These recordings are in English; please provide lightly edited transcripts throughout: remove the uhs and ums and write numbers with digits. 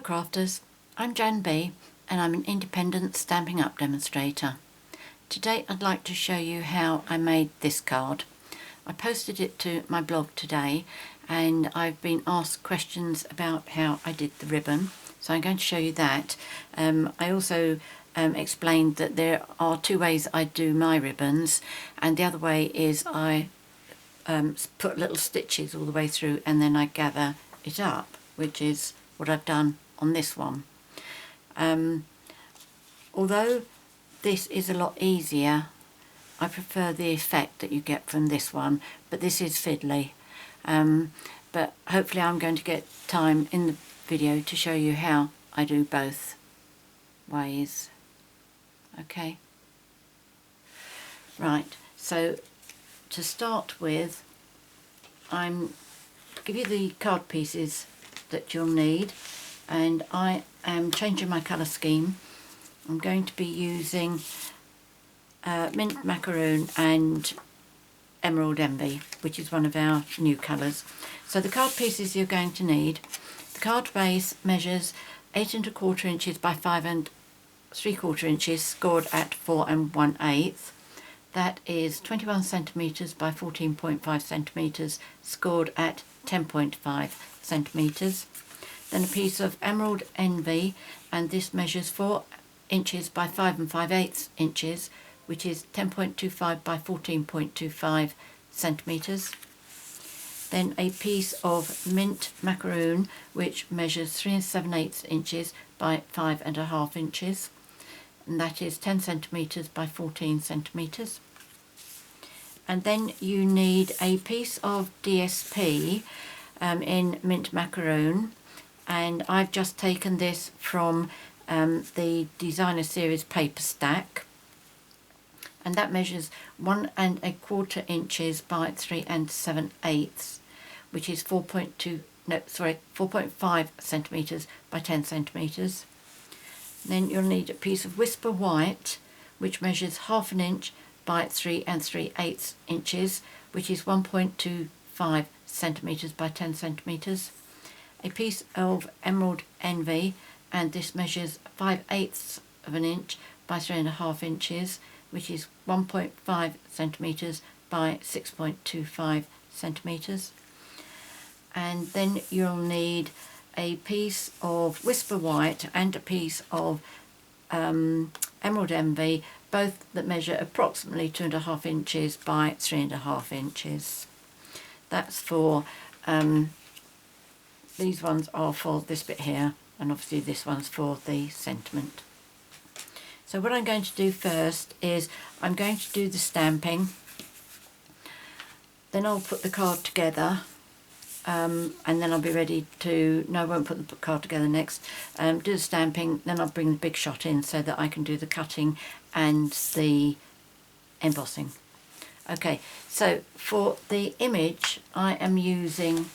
Hello crafters, I'm JanB and I'm an independent Stampin' Up demonstrator. Today I'd like to show you how I made this card. I posted it to my blog today and I've been asked questions about how I did the ribbon, so I'm going to show you that. I also explained that there are two ways I do my ribbons, and the other way is I put little stitches all the way through and then I gather it up, which is what I've done on this one. Although this is a lot easier, I prefer the effect that you get from this one, but this is fiddly. But hopefully I'm going to get time in the video to show you how I do both ways. Okay. Right, so to start with, I'm give you the card pieces that you'll need, and I am changing my colour scheme. I'm going to be using mint macaroon and emerald envy, which is one of our new colours. So the card pieces you're going to need: the card base measures 8 1/4 inches by 5 3/4 inches, scored at 4 1/8. That is 21 centimetres by 14.5 centimetres, scored at 10.5 centimetres. Then a piece of emerald envy, and this measures 4 inches by 5 5/8 inches, which is 10.25 by 14.25 centimetres. Then a piece of mint macaroon, which measures 3 7/8 inches by 5 1/2 inches, and that is 10 centimetres by 14 centimetres. And then you need a piece of DSP in mint macaroon, and I've just taken this from the designer series paper stack, and that measures 1 1/4 inches by 3 7/8, which is 4.5 centimetres by 10 centimetres. Then you'll need a piece of whisper white, which measures 1/2 inch by 3 3/8 inches, which is 1.25 centimetres by 10 centimetres. A piece of emerald envy, and this measures 5/8 of an inch by 3 1/2 inches, which is 1.5 centimetres by 6.25 centimetres. And then you'll need a piece of whisper white and a piece of emerald envy, both that measure approximately 2 1/2 inches by 3 1/2 inches. That's for these ones are for this bit here, and obviously this one's for the sentiment. So what I'm going to do first is I'm going to do the stamping, then I'll put the card together, and then I'll be ready to, no, I won't put the card together next, do the stamping, then I'll bring the big shot in so that I can do the cutting and the embossing. Okay, so for the image I am using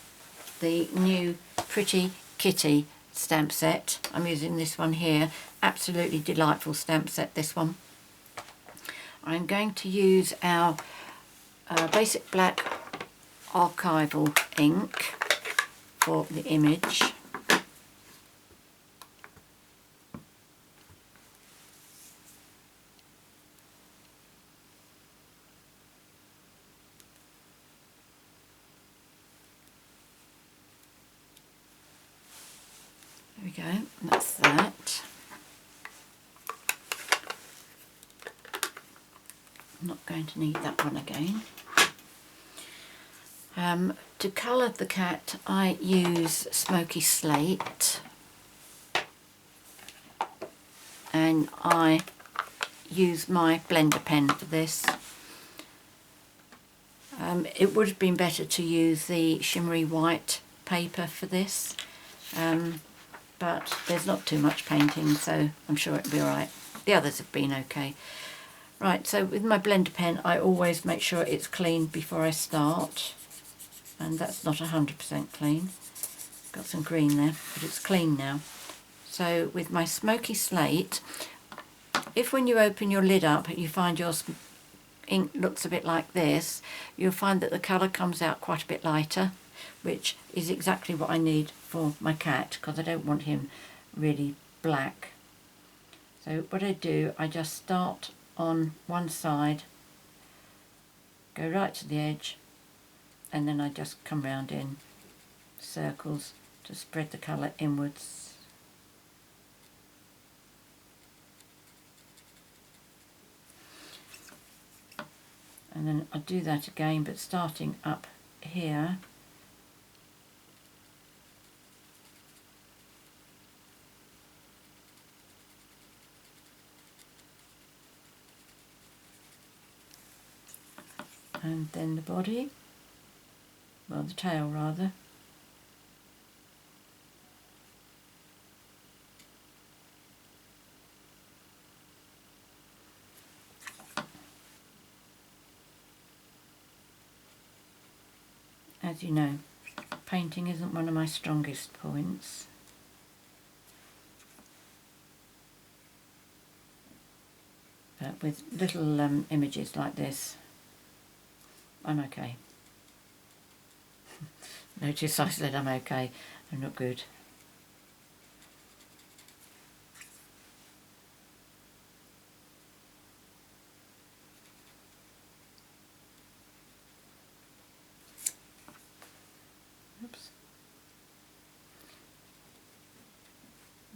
the new Pretty Kitty stamp set. I'm using this one here, absolutely delightful stamp set, this one. I'm going to use our basic black archival ink for the image. There we go, that's that. I'm not going to need that one again. To colour the cat I use Smoky Slate, and I use my blender pen for this. It would have been better to use the shimmery white paper for this, but there's not too much painting, so I'm sure it'll be alright. The others have been okay. Right, so with my blender pen I always make sure it's clean before I start, and that's not 100% clean. Got some green there, but it's clean now. So with my Smoky Slate, if when you open your lid up you find your ink looks a bit like this, you'll find that the colour comes out quite a bit lighter, which is exactly what I need for my cat, because I don't want him really black. So what I do, I just start on one side, go right to the edge, and then I just come round in circles to spread the colour inwards. And then I do that again, but starting up here. And then the body, well, the tail rather. As you know, painting isn't one of my strongest points. But with little images like this, I'm okay. Notice I said I'm okay, I'm not good. Oops.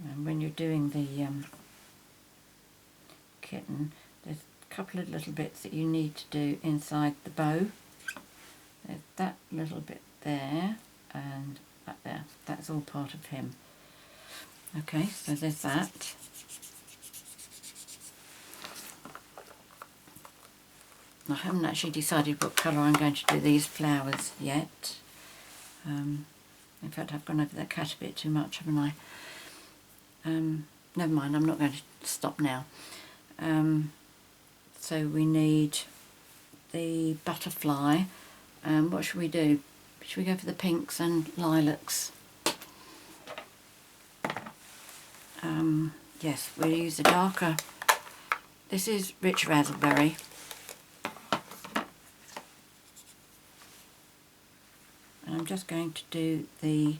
And when you're doing the kitten, there's a couple of little bits that you need to do inside the bow. There's that little bit there and that there. That's all part of him. Okay, so there's that. I haven't actually decided what colour I'm going to do these flowers yet. In fact, I've gone over that cat a bit too much, haven't I? Never mind, I'm not going to stop now. So we need the butterfly. What should we do? Should we go for the pinks and lilacs? Yes, we'll use the darker. This is Rich Raspberry. And I'm just going to do the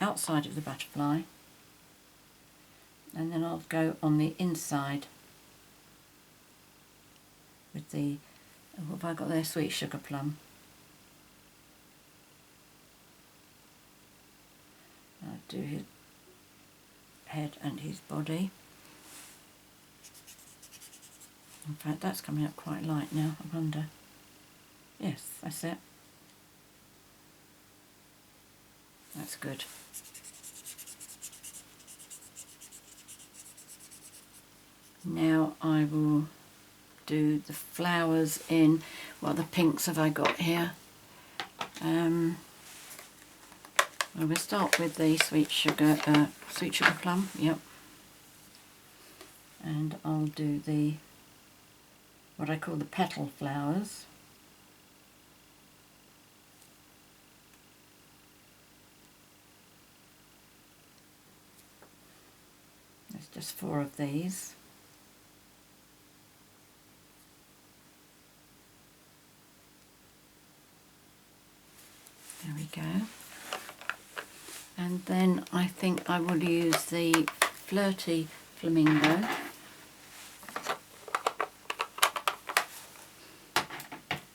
outside of the butterfly, and then I'll go on the inside with the, what have I got there? Sweet Sugar Plum. I'll do his head and his body. In fact, that's coming up quite light now, I wonder. Yes, that's it. That's good. Now I will do the flowers in, what the pinks have I got here? Well, we'll start with the sweet sugar plum, yep. And I'll do the, what I call the petal flowers. There's just 4 of these. There we go. And then I think I will use the Flirty Flamingo.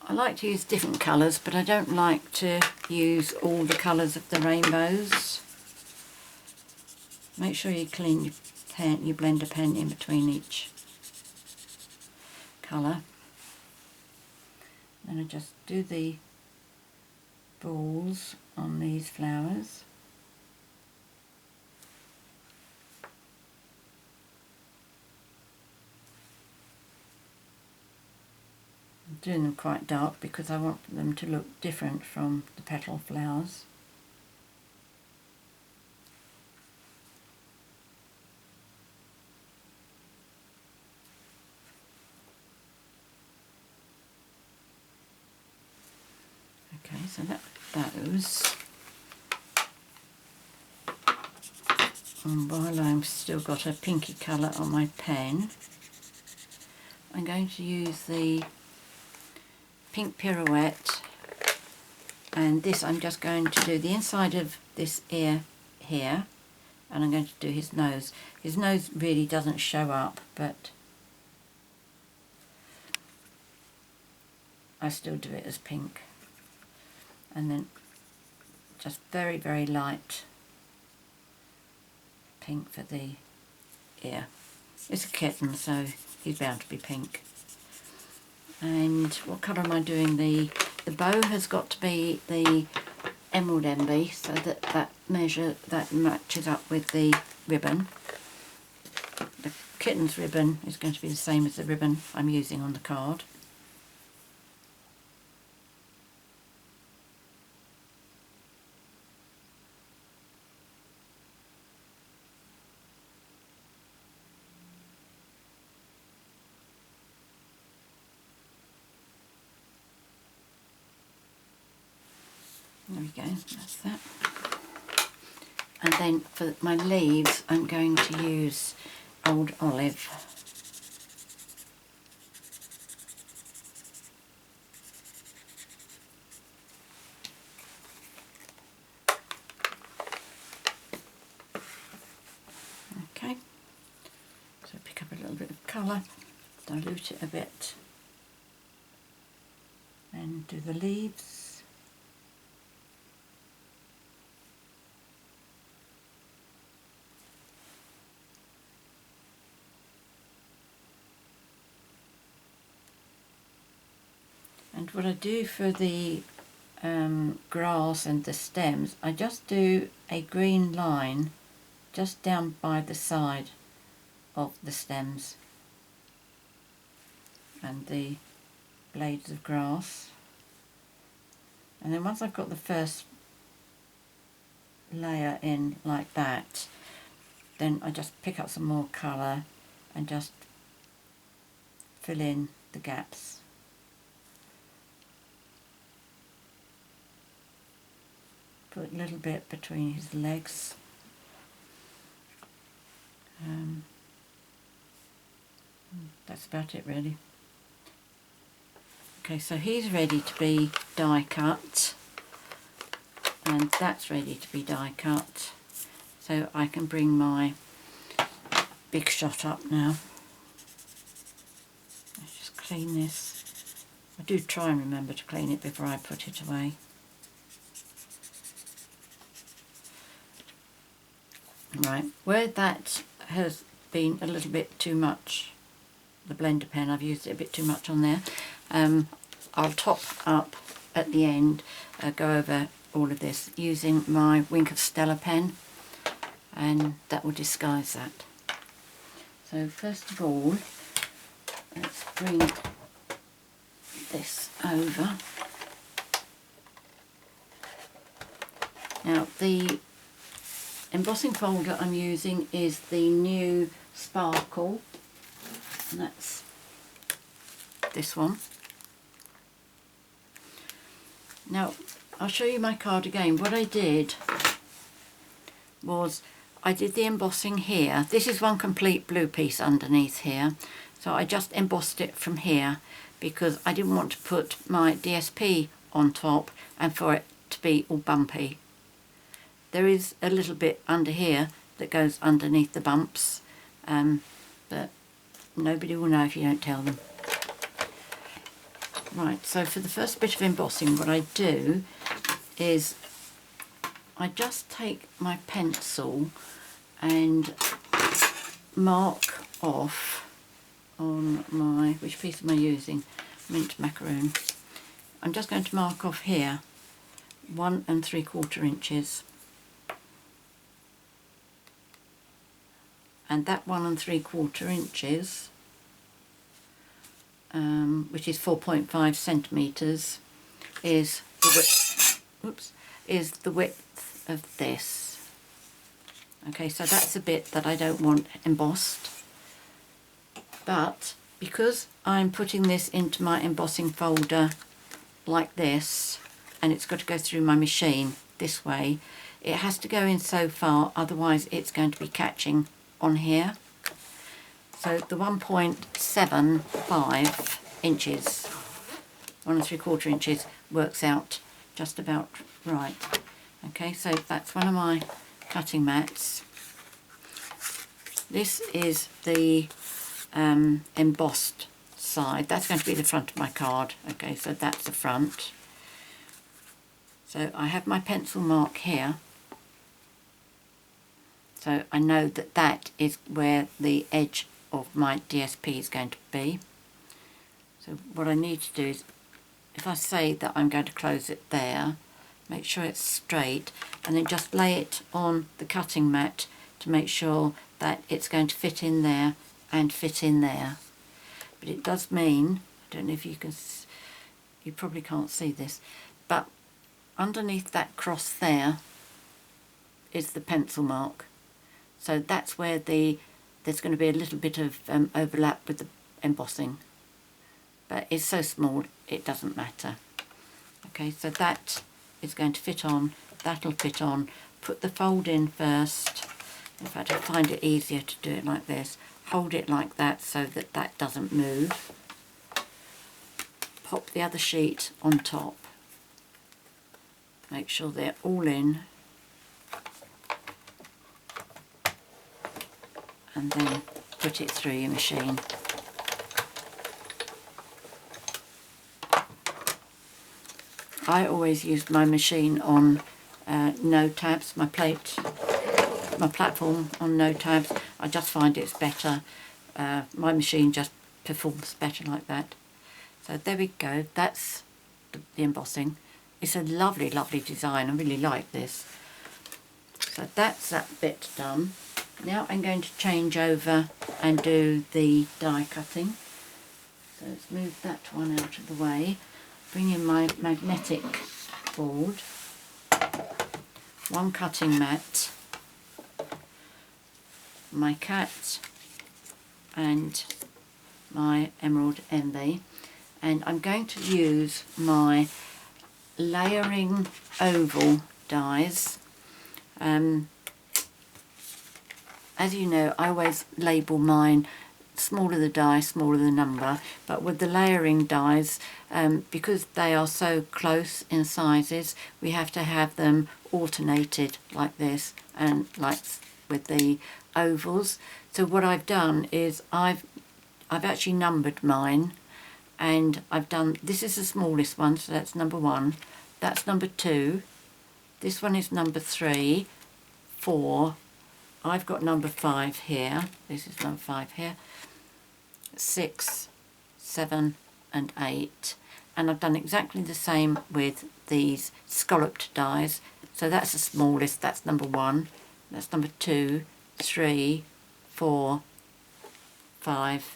I like to use different colours, but I don't like to use all the colours of the rainbows. Make sure you clean your pen, you blend a pen in between each colour. Then I just do the balls on these flowers. I'm doing them quite dark because I want them to look different from the petal flowers. Okay, so that those. And while I've still got a pinky colour on my pen, I'm going to use the Pink Pirouette, and this I'm just going to do the inside of this ear here, and I'm going to do his nose. His nose really doesn't show up, but I still do it as pink. And then just very, very light pink for the ear. It's a kitten, so he's bound to be pink. And what colour am I doing? The bow has got to be the Emerald MB, so that matches up with the ribbon. The kitten's ribbon is going to be the same as the ribbon I'm using on the card. There we go, that's that. And then for my leaves, I'm going to use Old Olive. Okay, so pick up a little bit of colour, dilute it a bit, and do the leaves. And what I do for the grass and the stems, I just do a green line just down by the side of the stems and the blades of grass. And then once I've got the first layer in like that, then I just pick up some more colour and just fill in the gaps. Put a little bit between his legs. That's about it really. Okay, so he's ready to be die cut, and that's ready to be die cut. So I can bring my big shot up now. Let's just clean this. I do try and remember to clean it before I put it away. Right, where that has been a little bit too much, the blender pen, I've used it a bit too much on there, I'll top up at the end, go over all of this using my Wink of Stella pen, and that will disguise that. So first of all, let's bring this over. Now the embossing folder I'm using is the new Sparkle, and that's this one. Now I'll show you my card again. What I did was I did the embossing here. This is one complete blue piece underneath here, so I just embossed it from here because I didn't want to put my DSP on top and for it to be all bumpy. There is a little bit under here that goes underneath the bumps, but nobody will know if you don't tell them. Right, so for the first bit of embossing, what I do is I just take my pencil and mark off on my, which piece am I using? Mint Macaroon. I'm just going to mark off here 1 3/4 inches. And that 1 3/4 inches, which is 4.5 centimetres, is the width. Oops, is the width of this. Okay, so that's the bit that I don't want embossed. But because I'm putting this into my embossing folder like this, and it's got to go through my machine this way, it has to go in so far, otherwise it's going to be catching on here. So the 1.75 inches, 1 3/4 inches, works out just about right. Okay, so that's one of my cutting mats. This is the embossed side. That's going to be the front of my card. Okay, so that's the front. So I have my pencil mark here. So I know that that is where the edge of my DSP is going to be. So what I need to do is, if I say that I'm going to close it there, make sure it's straight, and then just lay it on the cutting mat to make sure that it's going to fit in there and fit in there. But it does mean, I don't know if you can, you probably can't see this, but underneath that cross there is the pencil mark. So that's where there's going to be a little bit of overlap with the embossing. But it's so small it doesn't matter. Okay, so that is going to fit on, that'll fit on. Put the fold in first. In fact, I find it easier to do it like this. Hold it like that so that that doesn't move. Pop the other sheet on top. Make sure they're all in. And then put it through your machine. I always use my machine on no tabs, my platform on no tabs. I just find it's better. My machine just performs better like that. So there we go, that's the embossing. It's a lovely, lovely design. I really like this. So that's that bit done. Now I'm going to change over and do the die cutting. So let's move that one out of the way. Bring in my magnetic board, one cutting mat, my cat and my emerald envy, and I'm going to use my layering oval dies. As you know, I always label mine smaller the die, smaller the number, but with the layering dies, because they are so close in sizes, we have to have them alternated like this and like with the ovals. So what I've done is I've actually numbered mine, and I've done, this is the smallest one, so that's number 1, that's number 2, this one is number 3, 4, I've got number 5 here, this is number 5 here, 6, 7 and 8, and I've done exactly the same with these scalloped dies. So that's the smallest, that's number 1, that's number 2, 3, 4, 5,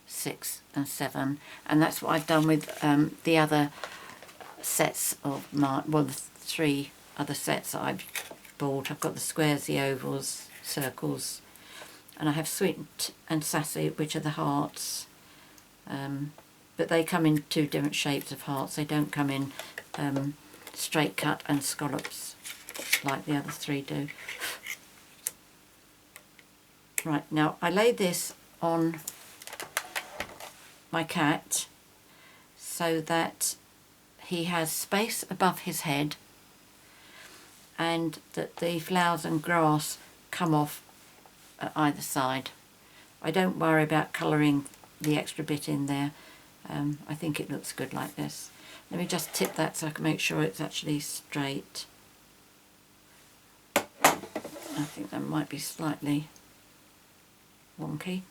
6 and 7, and that's what I've done with the other sets of my, well, the 3 other sets that I've bought. I've got the squares, the ovals, circles, and I have sweet and sassy, which are the hearts, but they come in 2 different shapes of hearts. They don't come in straight cut and scallops like the other 3 do. Right, now I lay this on my cat so that he has space above his head and that the flowers and grass come off at either side. I don't worry about colouring the extra bit in there. I think it looks good like this. Let me just tip that so I can make sure it's actually straight. I think that might be slightly wonky.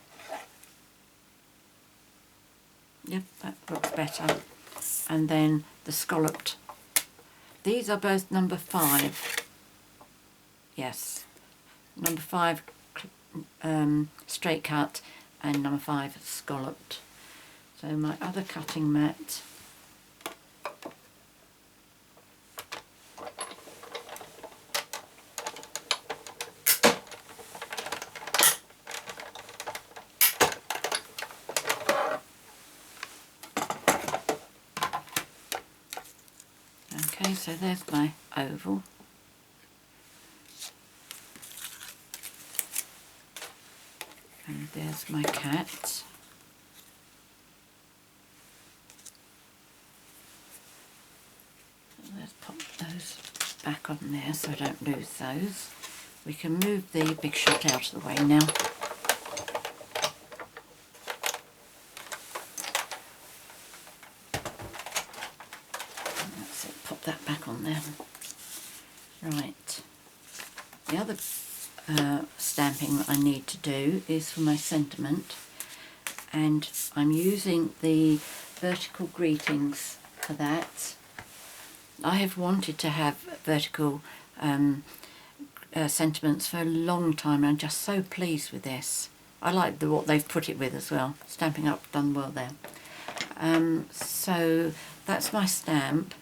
Yep, that looks better. And then the scalloped. These are both number 5. Yes, number 5 straight cut and number 5 scalloped. So my other cutting mat, okay, so there's my oval. And there's my cat. Let's pop those back on there so I don't lose those. We can move the big shot out of the way now. back on there. Right. The other stamping that I need to do is for my sentiment, and I'm using the vertical greetings for that. I have wanted to have vertical sentiments for a long time, and I'm just so pleased with this. I like what they've put it with as well. Stampin' Up done well there. So that's my stamp,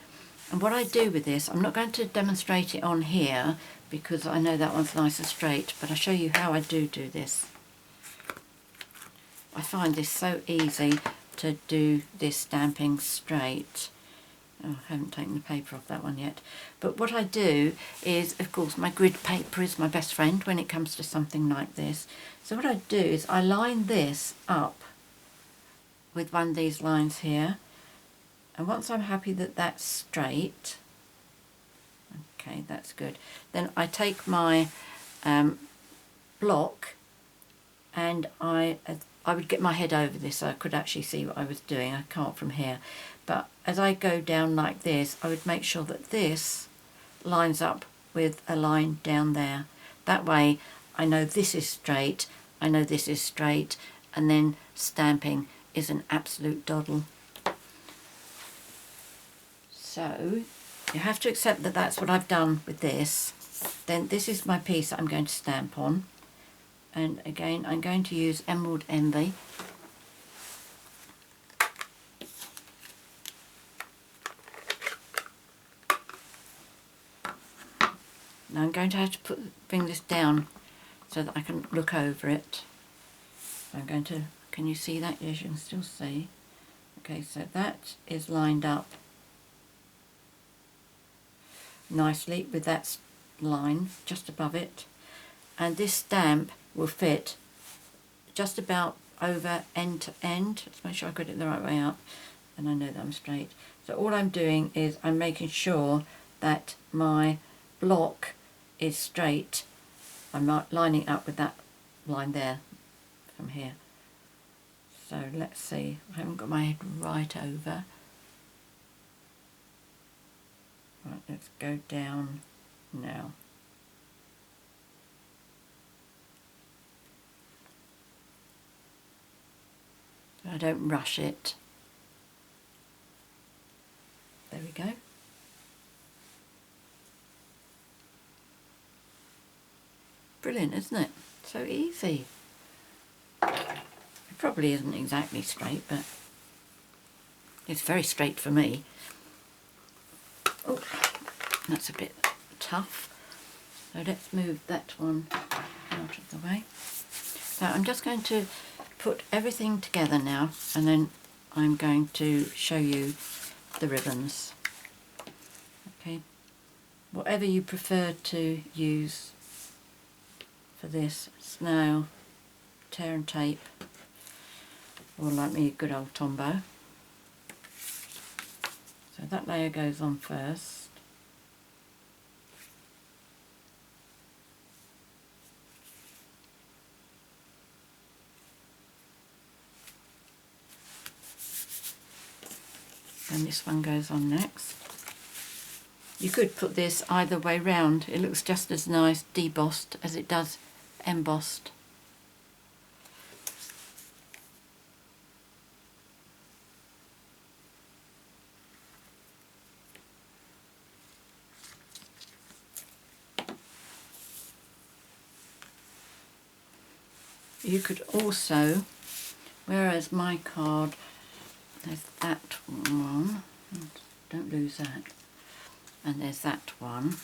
and what I do with this, I'm not going to demonstrate it on here because I know that one's nice and straight, but I'll show you how I do this. I find this so easy to do this stamping straight. Oh, I haven't taken the paper off that one yet. But what I do is, of course, my grid paper is my best friend when it comes to something like this. So what I do is I line this up with one of these lines here. And once I'm happy that that's straight, okay, that's good, then I take my block and I would get my head over this so I could actually see what I was doing. I can't from here. But as I go down like this, I would make sure that this lines up with a line down there. That way I know this is straight, I know this is straight, and then stamping is an absolute doddle. So you have to accept that that's what I've done with this. Then this is my piece that I'm going to stamp on. And again, I'm going to use Emerald Envy. Now I'm going to have to bring this down so that I can look over it. I'm going to, can you see that? Yes, you can still see. Okay, so that is lined up nicely with that line just above it. And this stamp will fit just about over end to end. Let's make sure I got it the right way up and I know that I'm straight. So all I'm doing is I'm making sure that my block is straight. I'm lining up with that line there from here. So let's see, I haven't got my head right over. Right, let's go down now. I don't rush it. There we go. Brilliant, isn't it? So easy. It probably isn't exactly straight, but it's very straight for me. Oh, that's a bit tough. So let's move that one out of the way. So I'm just going to put everything together now, and then I'm going to show you the ribbons. Okay, whatever you prefer to use for this, snail, tear and tape, or like me, good old Tombow. So that layer goes on first. And this one goes on next. You could put this either way round. It looks just as nice debossed as it does embossed. You could also, whereas my card, there's that one, don't lose that, and there's that one.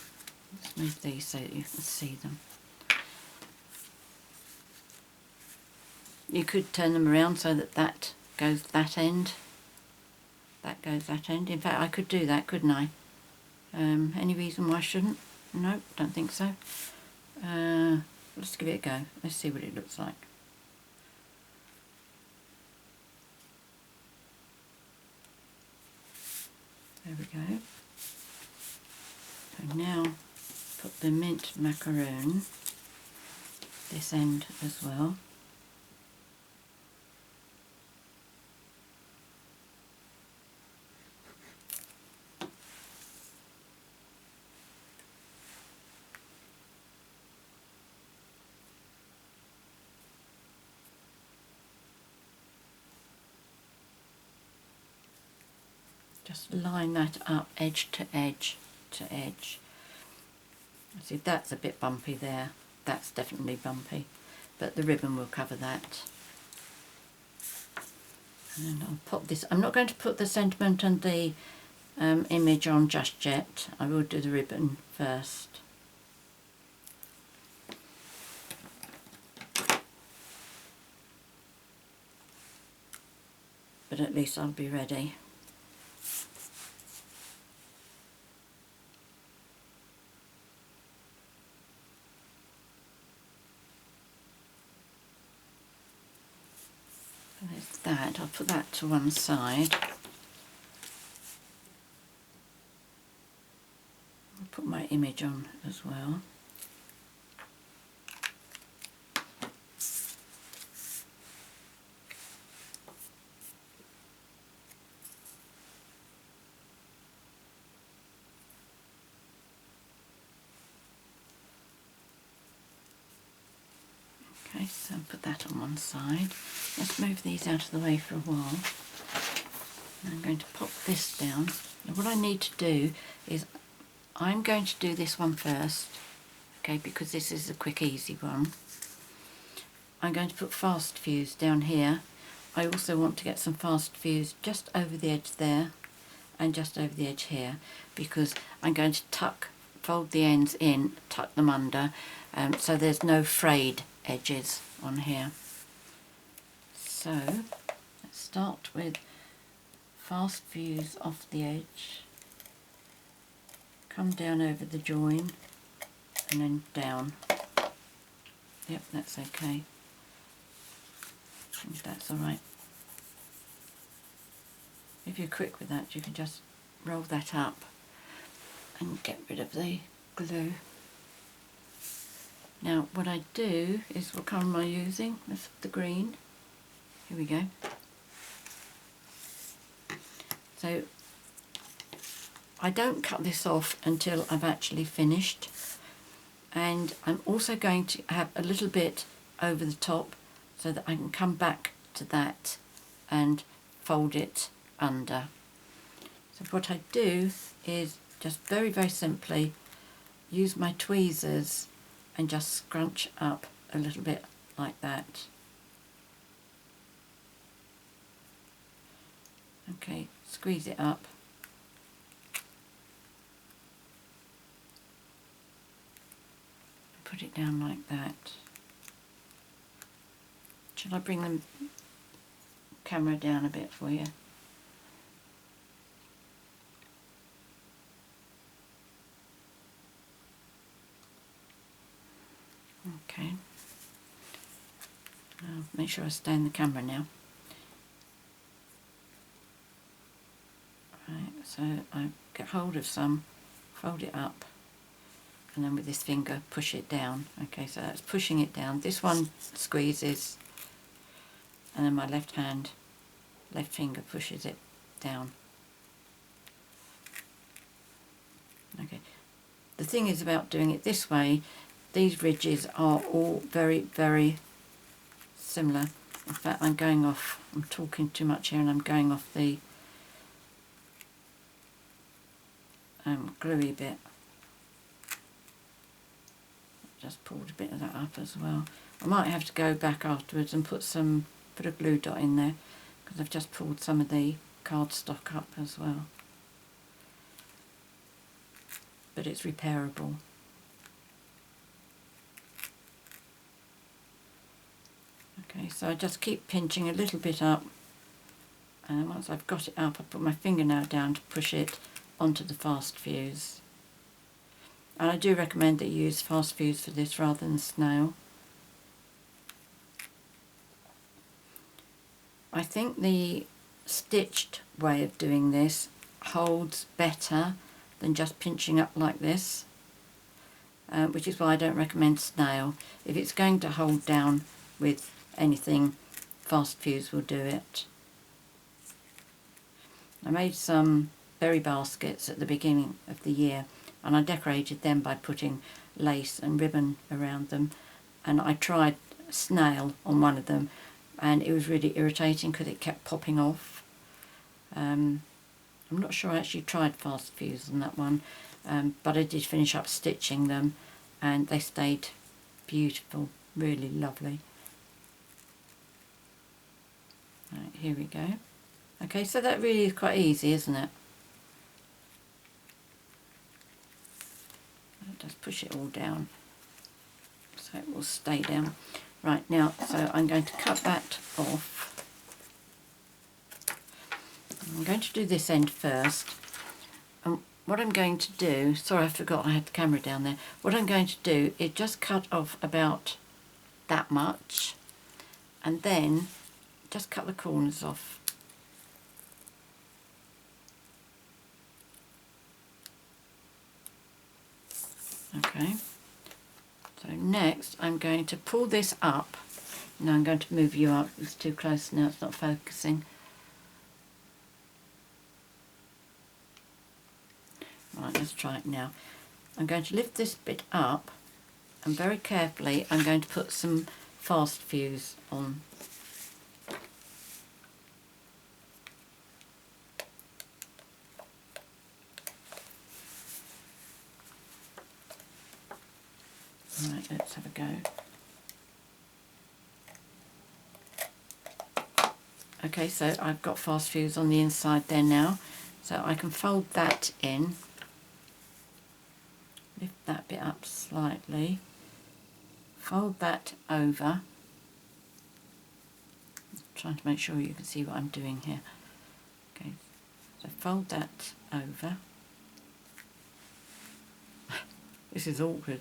Let's move these so that you can see them. You could turn them around so that that goes that end, that goes that end. In fact, I could do that, couldn't I? Any reason why I shouldn't? No, don't think so. Let's give it a go. Let's see what it looks like. There we go. So now put the mint macaroon this end as well. just line that up edge to edge to edge. See, that's a bit bumpy there. That's definitely bumpy, but the ribbon will cover that. And I'll pop this. I'm not going to put the sentiment and the image on just yet. I will do the ribbon first. But at least I'll be ready. So there's that. I'll put that to one side. I'll put my image on as well. Okay, so I'll put that on one side. Let's move these out of the way for a while. I'm going to pop this down. Now what I need to do is I'm going to do this one first, okay, because this is a quick easy one. I'm going to put fast fuse down here. I also want to get some fast fuse just over the edge there and just over the edge here, because I'm going to fold the ends in, tuck them under, so there's no frayed edges on here. So let's start with fast fuse off the edge, come down over the join and then down. Yep, that's okay. I think that's alright. If you're quick with that, you can just roll that up and get rid of the glue. Now what I do is, what colour am I using? That's the green. Here we go. So I don't cut this off until I've actually finished, and I'm also going to have a little bit over the top so that I can come back to that and fold it under. So what I do is just very, very simply use my tweezers and just scrunch up a little bit like that. Okay, squeeze it up. Put it down like that. Should I bring the camera down a bit for you? Okay. I'll make sure I stay in the camera now. Right, so I get hold of some, fold it up, and then with this finger push it down. Okay, so that's pushing it down. This one squeezes, and then my left finger pushes it down. Okay, the thing is about doing it this way, these ridges are all very, very similar. In fact, I'm talking too much here and I'm going off the gluey bit. Just pulled a bit of that up as well. I might have to go back afterwards and put a glue dot in there, because I've just pulled some of the cardstock up as well. But it's repairable. Okay, so I just keep pinching a little bit up, and then once I've got it up, I put my fingernail down to push it onto the fast fuse. And I do recommend that you use fast fuse for this rather than snail. I think the stitched way of doing this holds better than just pinching up like this, which is why I don't recommend snail. If it's going to hold down with anything, fast fuse will do it. I made some berry baskets at the beginning of the year, and I decorated them by putting lace and ribbon around them, and I tried snail on one of them and it was really irritating because it kept popping off. I'm not sure I actually tried fast fuse on that one, but I did finish up stitching them and they stayed beautiful, really lovely. Right, here we go. Okay, so that really is quite easy, isn't it? I'll just push it all down so it will stay down. Right, now, so I'm going to cut that off. I'm going to do this end first. And what I'm going to do, sorry I forgot I had the camera down there. What I'm going to do is just cut off about that much and then just cut the corners off. Okay, so next I'm going to pull this up. Now I'm going to move you up, it's too close now, it's not focusing. Right, let's try it now. I'm going to lift this bit up and very carefully I'm going to put some fast fuse on. Right, let's have a go. Okay, so I've got fast fuse on the inside there now, so I can fold that in, lift that bit up slightly, fold that over. I'm trying to make sure you can see what I'm doing here. Okay, so fold that over. This is awkward.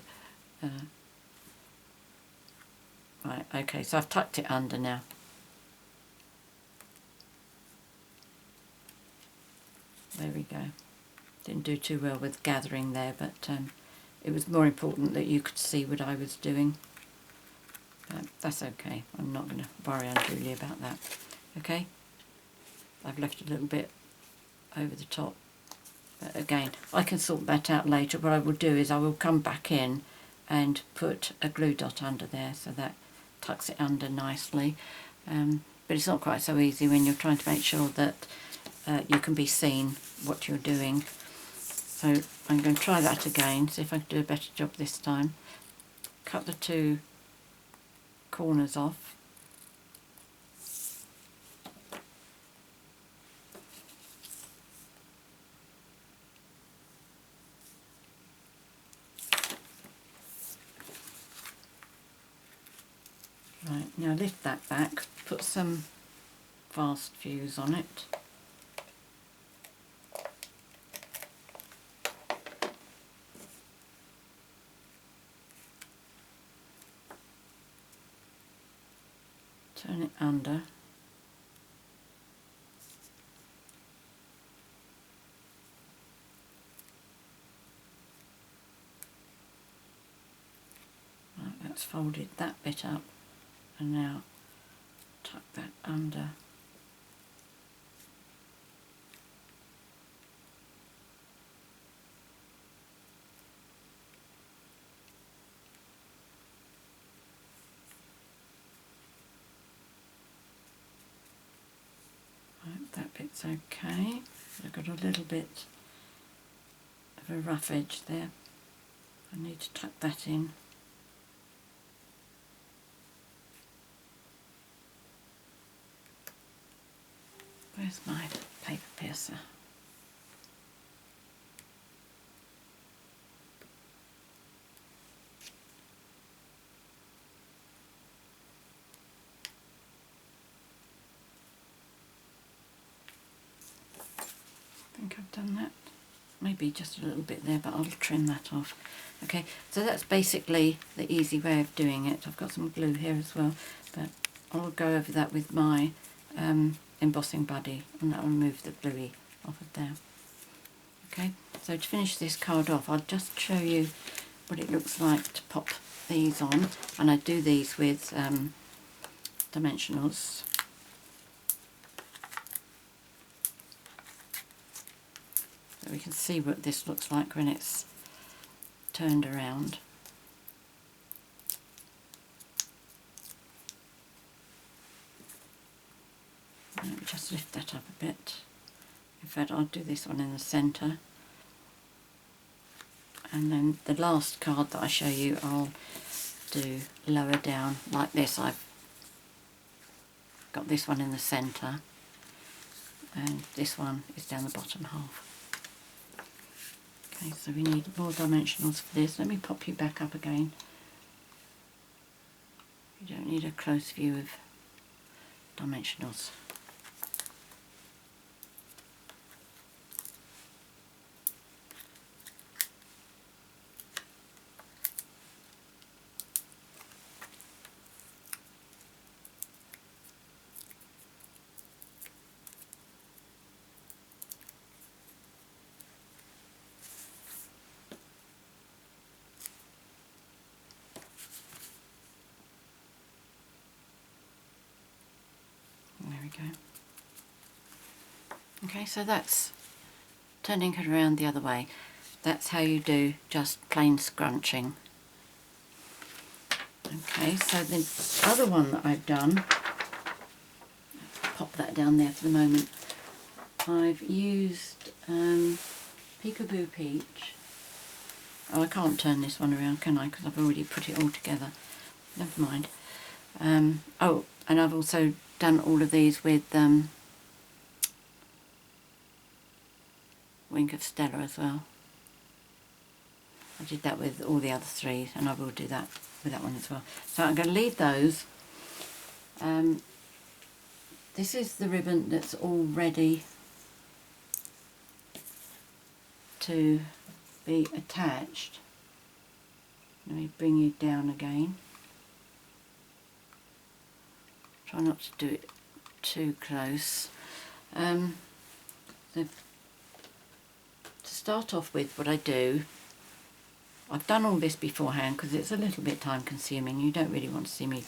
Right, okay, so I've tucked it under now. There we go. Didn't do too well with gathering there, but it was more important that you could see what I was doing. But that's okay. I'm not going to worry unduly about that. Okay? I've left a little bit over the top. But again, I can sort that out later. What I will do is I will come back in and put a glue dot under there so that tucks it under nicely. But it's not quite so easy when you're trying to make sure that you can be seen what you're doing. So I'm going to try that again, see if I can do a better job this time. Cut the two corners off. Right, now lift that back, put some fast fuse on it. Turn it under. Right, that's folded that bit up, and now tuck that under. Right, that bit's okay. I've got a little bit of a rough edge there. I need to tuck that in. Where's my paper piercer? I think I've done that. Maybe just a little bit there, but I'll trim that off. Okay, so that's basically the easy way of doing it. I've got some glue here as well, but I'll go over that with my embossing buddy, and that will remove the gluey off of there. Okay, so to finish this card off, I'll just show you what it looks like to pop these on, and I do these with dimensionals. So we can see what this looks like when it's turned around. Let me just lift that up a bit. In fact, I'll do this one in the centre, and then the last card that I show you I'll do lower down like this. I've got this one in the centre and this one is down the bottom half. Okay, so we need more dimensionals for this. Let me pop you back up again. You don't need a close view of dimensionals. There we go. Okay, so that's turning it around the other way. That's how you do just plain scrunching. Okay, so the other one that I've done, pop that down there for the moment, I've used Peekaboo Peach. Oh, I can't turn this one around, can I? Because I've already put it all together. Never mind. Oh, and I've also done all of these with Wink of Stella as well. I did that with all the other three, and I will do that with that one as well. So I'm going to leave those. This is the ribbon that's all ready to be attached. Let me bring you down again. Try not to do it too close. So to start off with, what I do, I've done all this beforehand because it's a little bit time consuming. You don't really want to see me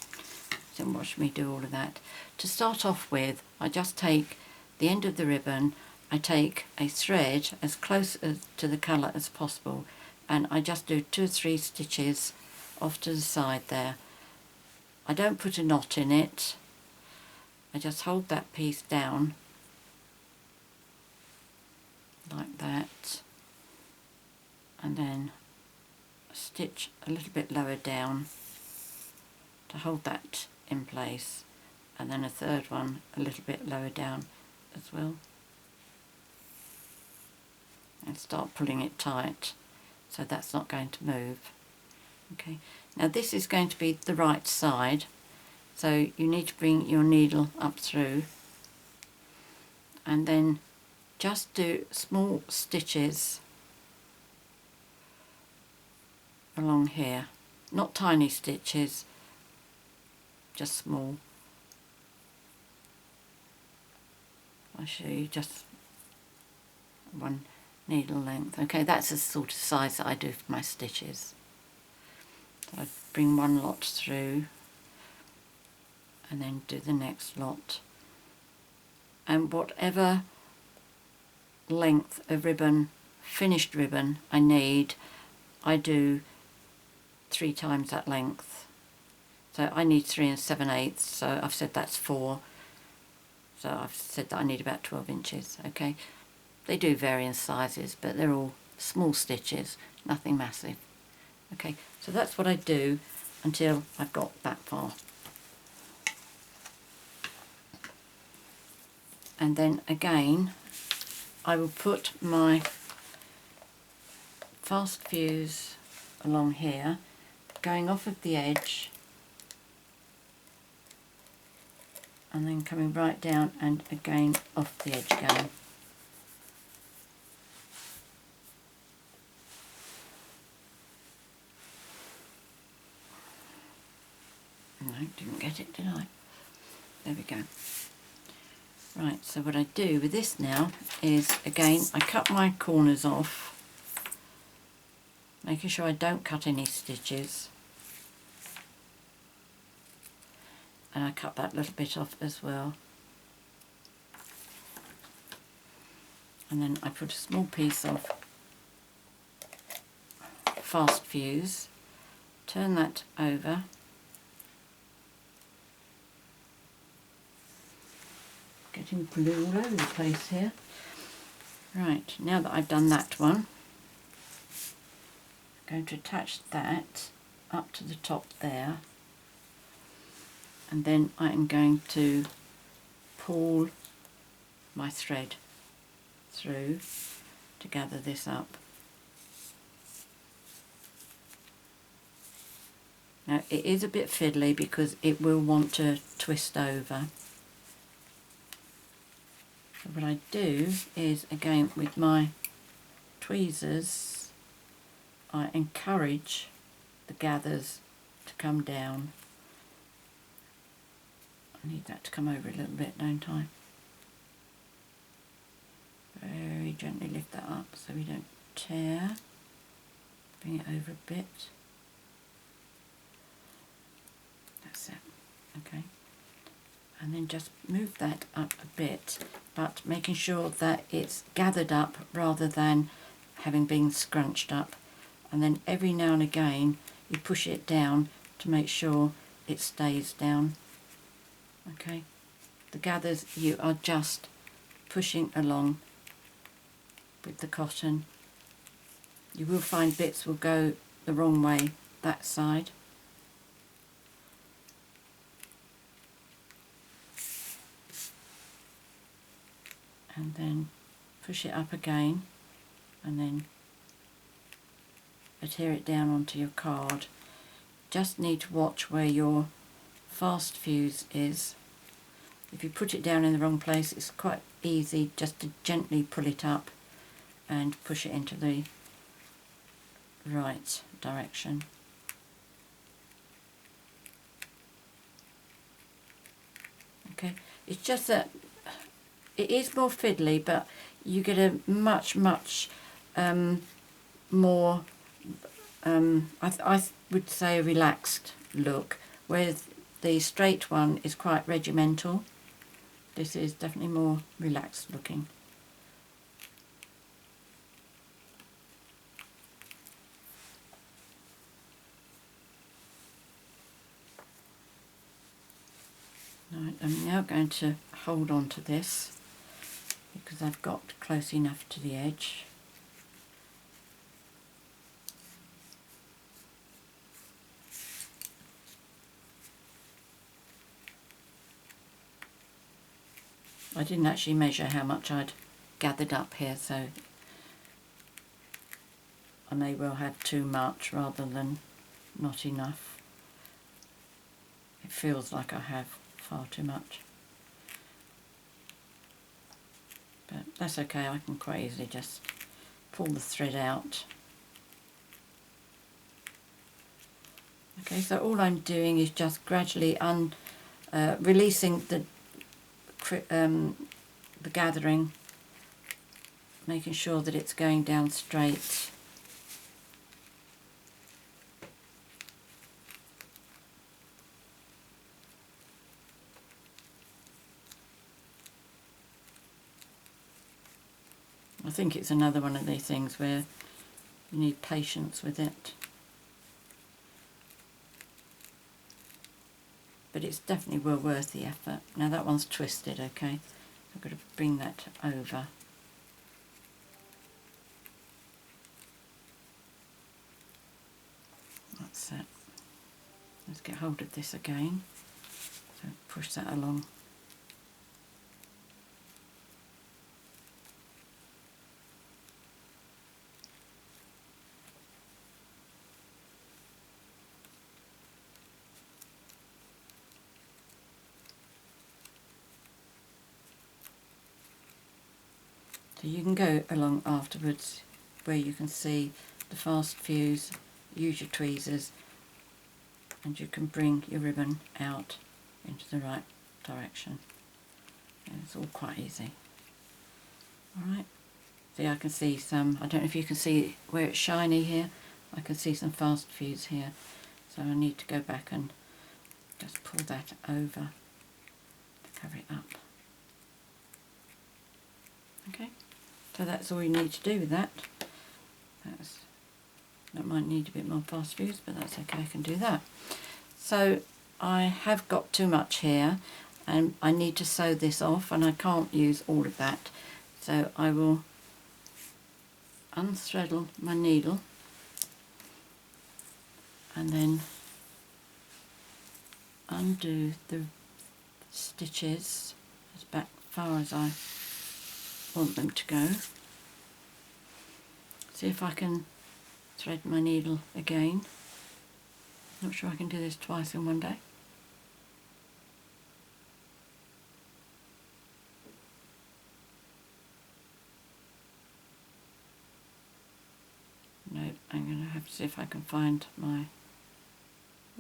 watch me do all of that. To start off with, I just take the end of the ribbon, I take a thread as close to the colour as possible, and I just do 2 or 3 stitches off to the side there. I don't put a knot in it. I just hold that piece down like that, and then stitch a little bit lower down to hold that in place, and then a third one a little bit lower down as well, and start pulling it tight so that's not going to move. Okay, now this is going to be the right side, so you need to bring your needle up through and then just do small stitches along here, not tiny stitches, just small. I'll show you just one needle length. Okay, that's the sort of size that I do for my stitches. So I bring one lot through and then do the next lot, and whatever length of ribbon, finished ribbon I need, I do 3 times that length. So I need 3 7/8, so I've said that's 4. So I've said that I need about 12 inches, okay? They do vary in sizes, but they're all small stitches, nothing massive. Okay, so that's what I do until I've got that far. And then again, I will put my fast fuse along here, going off of the edge, and then coming right down and again off the edge again. No, didn't get it, did I? There we go. Right, so what I do with this now is, again, I cut my corners off, making sure I don't cut any stitches. And I cut that little bit off as well. And then I put a small piece of fast fuse, turn that over, getting glue all over the place here. Right, now that I've done that one, I'm going to attach that up to the top there, and then I am going to pull my thread through to gather this up. Now it is a bit fiddly because it will want to twist over. So what I do is, again with my tweezers, I encourage the gathers to come down. I need that to come over a little bit, don't I? Very gently lift that up so we don't tear. Bring it over a bit. That's it. Okay. And then just move that up a bit, but making sure that it's gathered up rather than having been scrunched up. And then every now and again you push it down to make sure it stays down. Okay. The gathers you are just pushing along with the cotton. You will find bits will go the wrong way that side. And then push it up again and then adhere it down onto your card. Just need to watch where your fast fuse is. If you put it down in the wrong place, it's quite easy just to gently pull it up and push it into the right direction. Okay, it's just that it is more fiddly, but you get a much more, I would say, a relaxed look, whereas the straight one is quite regimental. This is definitely more relaxed looking. Right, I'm now going to hold on to this because I've got close enough to the edge. I didn't actually measure how much I'd gathered up here, so I may well have too much rather than not enough. It feels like I have far too much. But that's okay, I can quite easily just pull the thread out. Okay, so all I'm doing is just gradually releasing the gathering, making sure that it's going down straight. I think it's another one of these things where you need patience with it. But it's definitely well worth the effort. Now that one's twisted, okay? I've got to bring that over. That's it. Let's get hold of this again. So push that along. So you can go along afterwards where you can see the fast fuse, use your tweezers, and you can bring your ribbon out into the right direction. And it's all quite easy. Alright, see, I can see some, I don't know if you can see where it's shiny here, I can see some fast fuse here, so I need to go back and just pull that over to cover it up. Okay, so that's all you need to do with that. That might need a bit more fast fuse, but that's okay, I can do that. So I have got too much here and I need to sew this off, and I can't use all of that, so I will unthreadle my needle and then undo the stitches as back far as I want them to go. See if I can thread my needle again. Not sure I can do this twice in one day. No, I'm going to have to see if I can find my...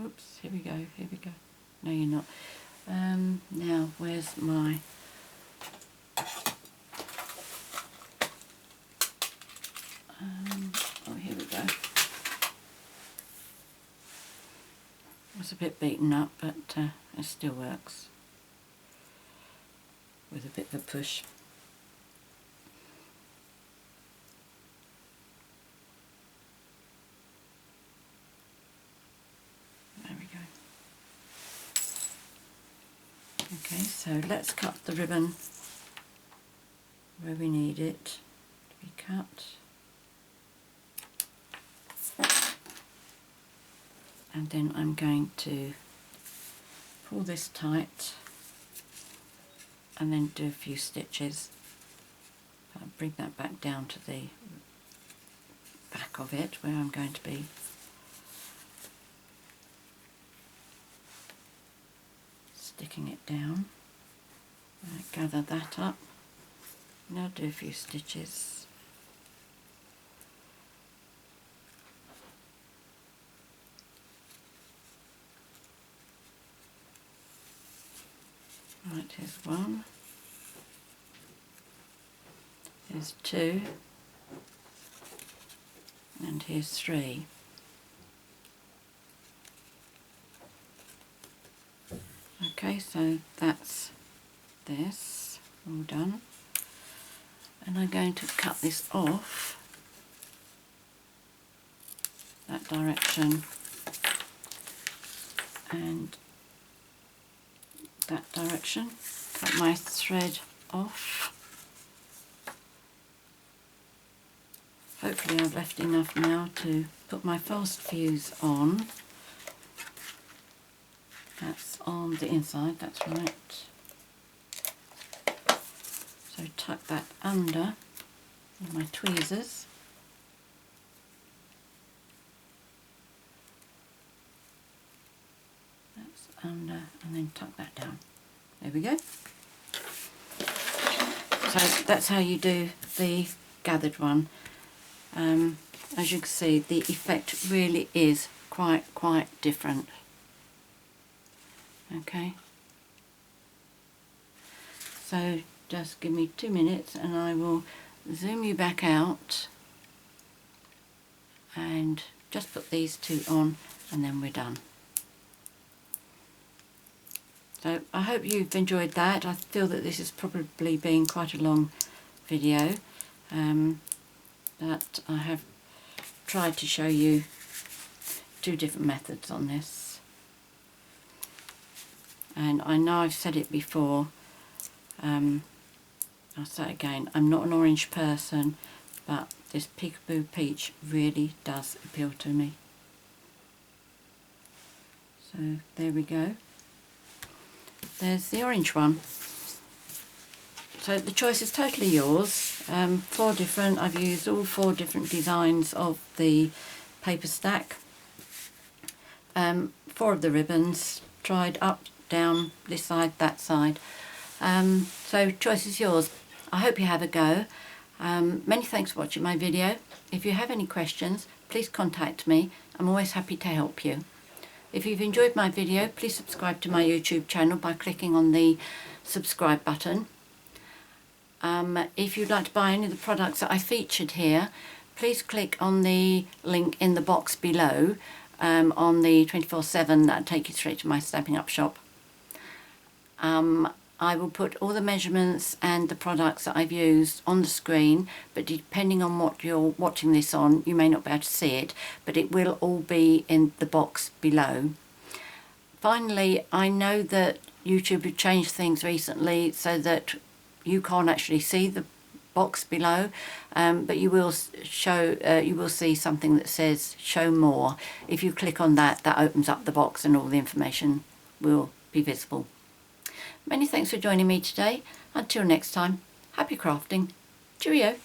Oops, here we go, here we go. No, you're not. Now, where's my... oh, here we go. It's a bit beaten up, but it still works with a bit of a push. There we go. Okay, so let's cut the ribbon where we need it to be cut. And then I'm going to pull this tight and then do a few stitches. I'll bring that back down to the back of it where I'm going to be sticking it down. Gather that up. Now do a few stitches. Right, here's one, here's two, and here's three. Okay, so that's this, all done. And I'm going to cut this off that direction and that direction. Cut my thread off. Hopefully I've left enough now to put my fast fuse on. That's on the inside, that's right. So tuck that under with my tweezers. Under and then tuck that down. There we go. So that's how you do the gathered one. As you can see, the effect really is quite different. Okay. So just give me 2 minutes and I will zoom you back out and just put these two on and then we're done. So I hope you've enjoyed that. I feel that this has probably been quite a long video, but I have tried to show you 2 different methods on this. And I know I've said it before, I'll say it again, I'm not an orange person, but this Peekaboo Peach really does appeal to me. So there we go. There's the orange one. So the choice is totally yours. 4 different, I've used all 4 different designs of the paper stack. 4 of the ribbons, tried up, down, this side, that side. So choice is yours. I hope you have a go. Many thanks for watching my video. If you have any questions, please contact me. I'm always happy to help you. If you've enjoyed my video, please subscribe to my YouTube channel by clicking on the subscribe button. If you'd like to buy any of the products that I featured here, please click on the link in the box below on the 24/7, that'll take you straight to my Stampin' Up shop. I will put all the measurements and the products that I've used on the screen, but depending on what you're watching this on, you may not be able to see it, but it will all be in the box below. Finally, I know that YouTube have changed things recently so that you can't actually see the box below, but you will see something that says show more. If you click on that, that opens up the box and all the information will be visible. Many thanks for joining me today. Until next time, happy crafting. Cheerio.